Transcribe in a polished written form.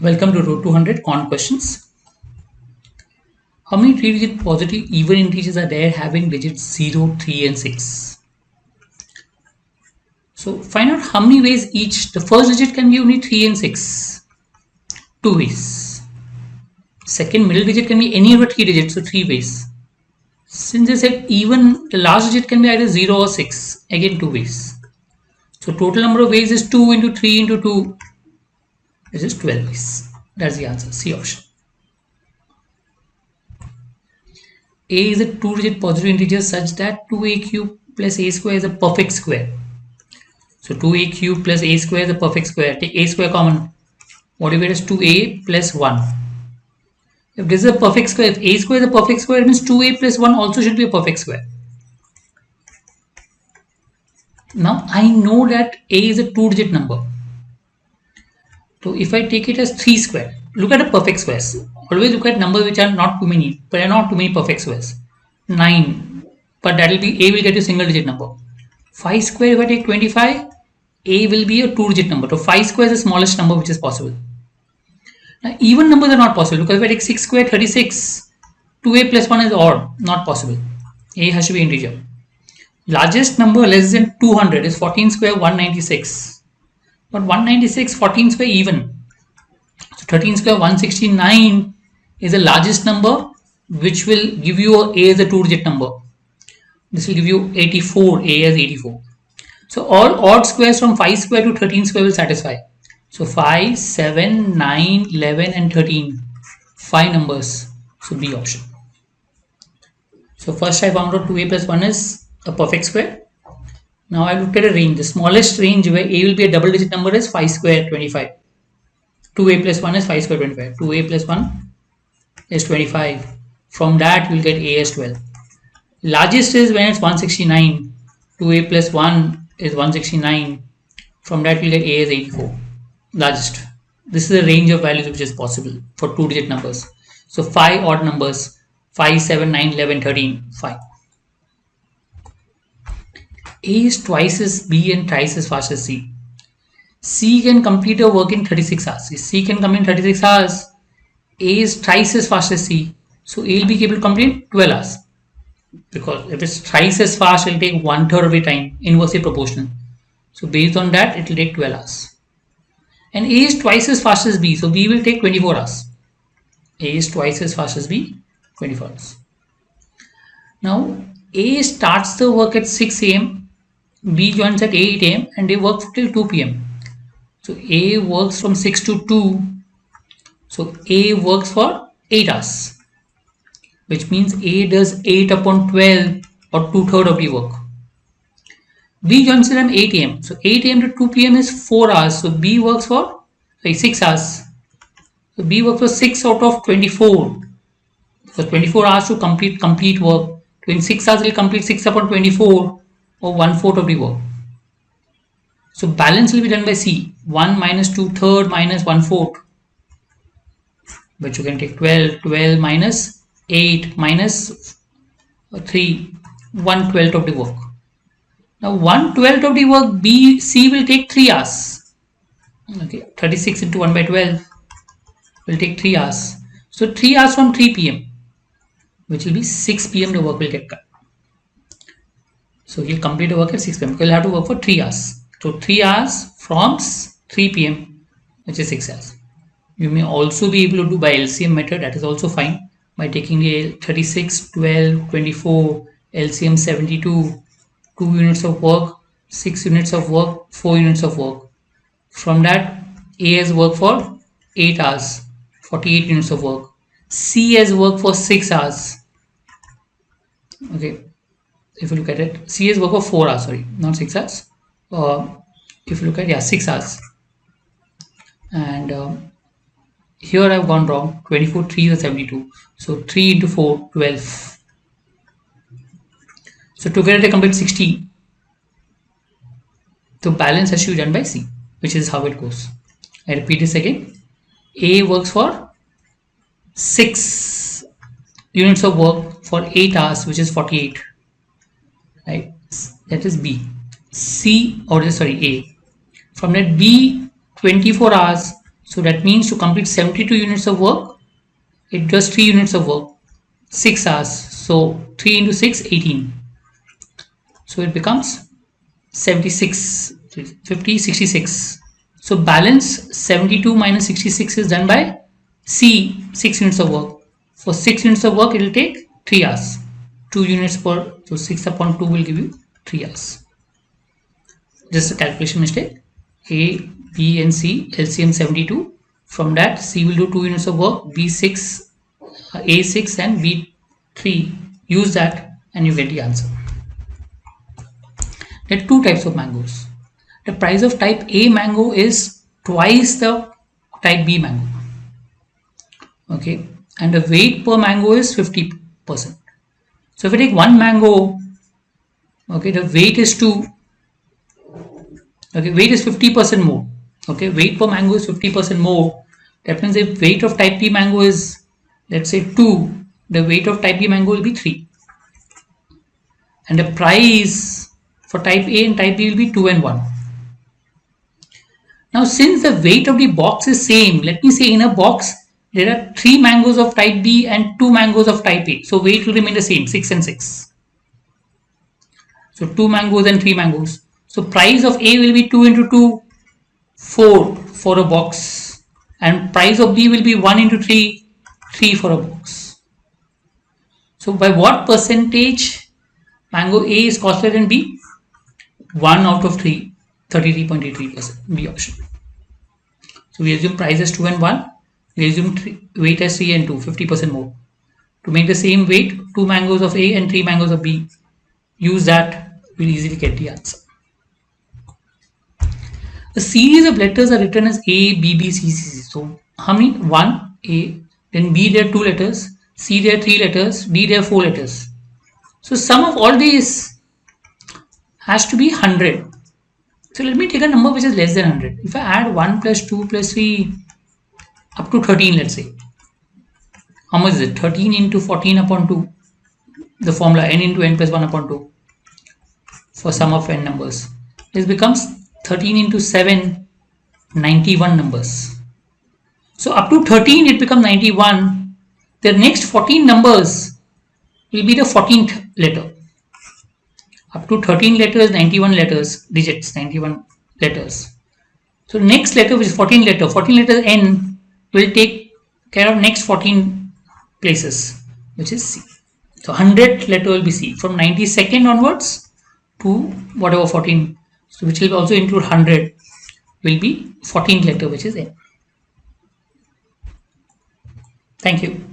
Welcome to Road 200 Con Questions. How many 3-digit positive even integers are there having digits 0, 3 and 6? So find out how many ways each. The first digit can be only 3 and 6. 2 ways. Second middle digit can be any of the 3 digits, so 3 ways. Since they said even, the last digit can be either 0 or 6. Again 2 ways. So total number of ways is 2 into 3 into 2. This is 12 ways. That's the answer. C option. A is a 2-digit positive integer such that 2a cube plus a square is a perfect square. So 2a cube plus a square is a perfect square. Take a square common. What you get is 2a plus 1. If this is a perfect square, if a square is a perfect square, it means 2a plus 1 also should be a perfect square. Now I know that a is a 2-digit number. So if I take it as 3 square, look at a perfect squares. Always look at numbers which are not too many, but are not too many perfect squares. 9, but that will be, a will get a single digit number. 5 square, if I take 25, a will be a 2-digit number. So 5 square is the smallest number which is possible. Now even numbers are not possible because if I take 6 square, 36, 2a plus 1 is odd, not possible. A has to be integer. Largest number less than 200 is 14 square, 196. But 196, 14 square even. So 13 square, 169 is the largest number which will give you a as a 2-digit number. This will give you 84, a as 84. So all odd squares from 5 square to 13 square will satisfy. So 5, 7, 9, 11 and 13. 5 numbers. So B option. So first I found out 2a plus 1 is a perfect square. Now I looked at a range. The smallest range where a will be a double-digit number is 5 square 25. 2a plus 1 is 5 square 25. 2a plus 1 is 25. From that you will get a as 12. Largest is when it's 169. 2a plus 1 is 169. From that you will get a as 84. Largest. This is the range of values which is possible for 2-digit numbers. So 5 odd numbers. 5, 7, 9, 11, 13. 5. A is twice as B and thrice as fast as C. C can complete a work in 36 hours. If C can complete in 36 hours, A is thrice as fast as C. So A will be able to complete 12 hours. Because if it's thrice as fast, it will take 1/3 of the time, inversely proportional. So based on that, it will take 12 hours. And A is twice as fast as B. So B will take 24 hours. A is twice as fast as B, 24 hours. Now A starts the work at 6 a.m. B joins at 8 a.m. and they work till 2 p.m. So A works from 6 to 2. So A works for 8 hours. Which means A does 8 upon 12 or 2/3 of the work. B joins at 8 a.m. So 8 a.m. to 2 p.m. is 4 hours. So B works for 6 hours. So B works for 6 out of 24. So 24 hours to complete work. So in 6 hours, it will complete 6 upon 24 or 1/4 of the work. So balance will be done by C. 1 minus 2/3 minus 1/4. But you can take 12. 12 minus 8 minus 3. 1/12 of the work. Now 1/12 of the work C will take 3 hours. Okay, 36 into 1 by 12 will take 3 hours. So 3 hours from 3 p.m. which will be 6 p.m. the work will get cut. So he'll complete the work at 6 p.m. He'll have to work for 3 hours. So 3 hours from 3 p.m. which is 6 hours. You may also be able to do by LCM method. That is also fine. By taking the 36, 12, 24, LCM 72, 2 units of work, 6 units of work, 4 units of work. From that, A has worked for 8 hours, 48 units of work. C has worked for 6 hours. Okay. If you look at it, C has worked for 4 hours, sorry, not 6 hours. If you look at 6 hours. And here I've gone wrong. 24, 3 is 72. So 3 into 4, 12. So together they complete 60. So balance has to be done by C, which is how it goes. I repeat this again. A works for 6 units of work for 8 hours, which is 48. Right, that is B. C or A. From that B 24 hours, So that means to complete 72 units of work, it does 3 units of work, 6 hours. So 3 into 6, 18. So it becomes 76, 50, 66. So balance 72 minus 66 is done by C, 6 units of work. For 6 units of work, it will take 3 hours. 2 units per, so 6 upon 2 will give you 3 hours. Just a calculation mistake. A, B and C, LCM 72. From that, C will do 2 units of work, B6, A6 and B3. Use that and you get the answer. There are 2 types of mangoes. The price of type A mango is twice the type B mango. Okay, and the weight per mango is 50%. So if I take one mango, okay, the weight is 2. Okay, weight is 50% more. Okay, weight per mango is 50% more. That means if weight of type B mango is, let's say 2, the weight of type B mango will be 3. And the price for type A and type B will be 2 and 1. Now since the weight of the box is same, let me say in a box there are 3 mangoes of type B and 2 mangoes of type A. So weight will remain the same, 6 and 6. So 2 mangoes and 3 mangoes. So price of A will be 2 into 2, 4 for a box. And price of B will be 1 into 3, 3 for a box. So by what percentage mango A is costlier than B? 1 out of 3, 33.83%, B option. So we assume price as 2 and 1. We assume weight as 3 and 2, 50% more. To make the same weight, 2 mangoes of A and 3 mangoes of B. Use that, we'll easily get the answer. A series of letters are written as A, B, B, C, C, C. So how many? 1, A, then B there are 2 letters, C there are 3 letters, D there are 4 letters. So sum of all these has to be 100. So let me take a number which is less than 100. If I add 1 plus 2 plus 3 up to 13, let's say. How much is it? 13 into 14 upon 2. The formula n into n plus 1 upon 2 for sum of n numbers. This becomes 13 into 7, 91 numbers. So up to 13 it becomes 91. The next 14 numbers will be the 14th letter. Up to 13 letters, 91 letters, digits, 91 letters. So next letter, which is 14 letter N, will take care of next 14 places, which is C. So 100th letter will be C. From 92nd onwards to whatever 14, so which will also include 100, will be 14th letter, which is N. Thank you.